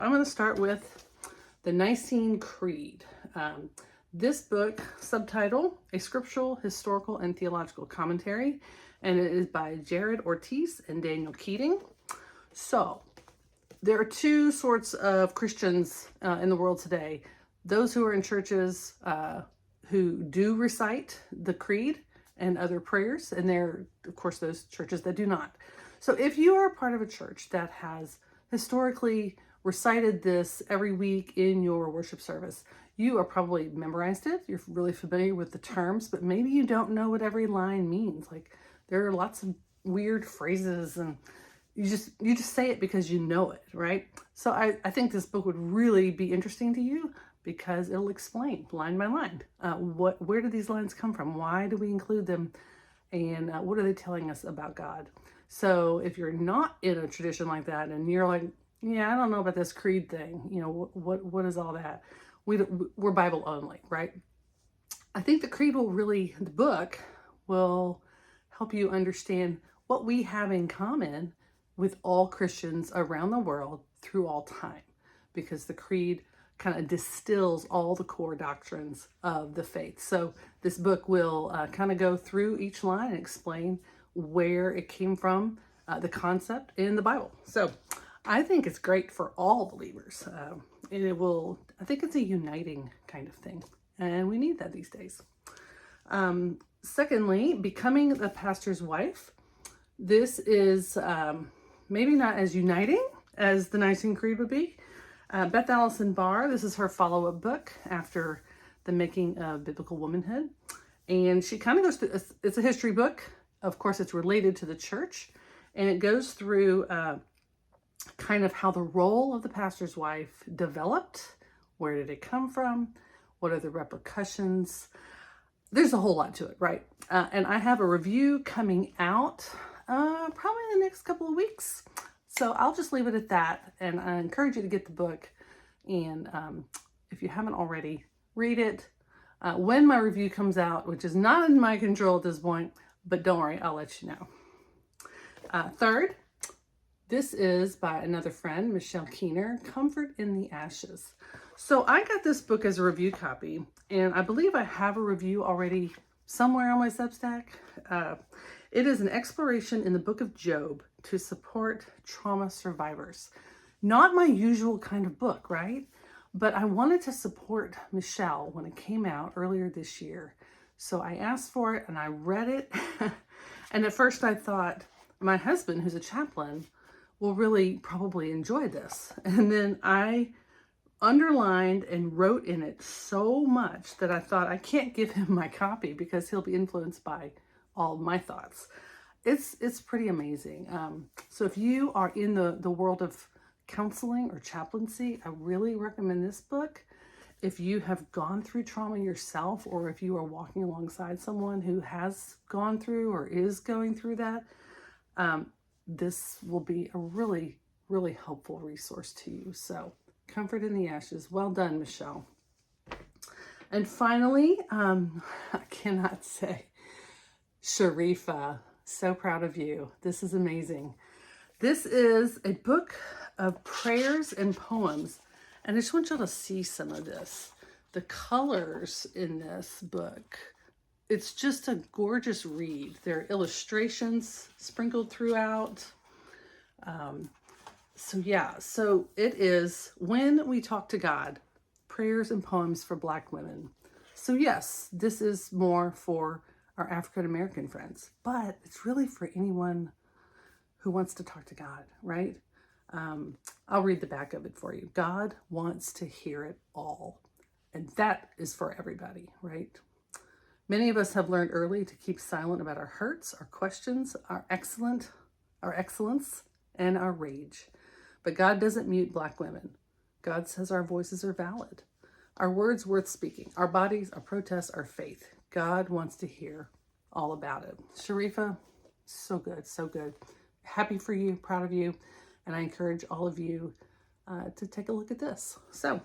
I'm going to start with the Nicene Creed. This book, subtitle, A Scriptural, Historical, and Theological Commentary, and it is by Jared Ortiz and Daniel Keating. So, there are two sorts of Christians in the world today. Those who are in churches who do recite the creed and other prayers, and there are, of course, those churches that do not. So if you are a part of a church that has historically recited this every week in your worship service, you are probably memorized it. You're really familiar with the terms, but maybe you don't know what every line means. Like, there are lots of weird phrases, and you just say it because you know it, right? So I think this book would really be interesting to you because it'll explain line by line where do these lines come from, why do we include them, and what are they telling us about God. So if you're not in a tradition like that and you're like, yeah, I don't know about this creed thing, you know, what is all that? We're Bible only, right? I think the book will help you understand what we have in common with all Christians around the world through all time, because the creed kind of distills all the core doctrines of the faith. So this book will kind of go through each line and explain where it came from, the concept in the Bible. So I think it's great for all believers. And I think it's a uniting kind of thing. And we need that these days. Secondly, Becoming the Pastor's Wife. This is maybe not as uniting as the Nicene Creed would be. Beth Allison Barr, this is her follow-up book after The Making of Biblical Womanhood. And she kind of goes through, it's a history book. Of course, it's related to the church. And it goes through kind of how the role of the pastor's wife developed. Where did it come from? What are the repercussions? There's a whole lot to it, right? And I have a review coming out probably in the next couple of weeks. So I'll just leave it at that. And I encourage you to get the book. And if you haven't already, read it. When my review comes out, which is not in my control at this point, but don't worry, I'll let you know. Third, this is by another friend, Michelle Keener, Comfort in the Ashes. So I got this book as a review copy, and I believe I have a review already somewhere on my Substack. It is an exploration in the book of Job to support trauma survivors. Not my usual kind of book, right? But I wanted to support Michelle when it came out earlier this year. So I asked for it and I read it. And at first I thought, my husband, who's a chaplain, will really probably enjoy this. And then I underlined and wrote in it so much that I thought I can't give him my copy because he'll be influenced by all my thoughts. It's pretty amazing. So if you are in the world of counseling or chaplaincy, I really recommend this book. If you have gone through trauma yourself, or if you are walking alongside someone who has gone through or is going through that, this will be a really, really helpful resource to you. So, Comfort in the Ashes. Well done, Michelle. And finally, I cannot say, Sharifa, so proud of you. This is amazing. This is a book of prayers and poems. And I just want y'all to see some of this. The colors in this book, it's just a gorgeous read. There are illustrations sprinkled throughout. So it is When We Talk to God, Prayers and Poems for Black Women. So yes, this is more for our African American friends, but it's really for anyone who wants to talk to God, right? I'll read the back of it for you. God wants to hear it all. And that is for everybody, right? Many of us have learned early to keep silent about our hurts, our questions, our excellence, and our rage. But God doesn't mute Black women. God says our voices are valid, our words worth speaking, our bodies, our protests, our faith. God wants to hear all about it. Sharifa, so good, so good. Happy for you, proud of you. And I encourage all of you to take a look at this. So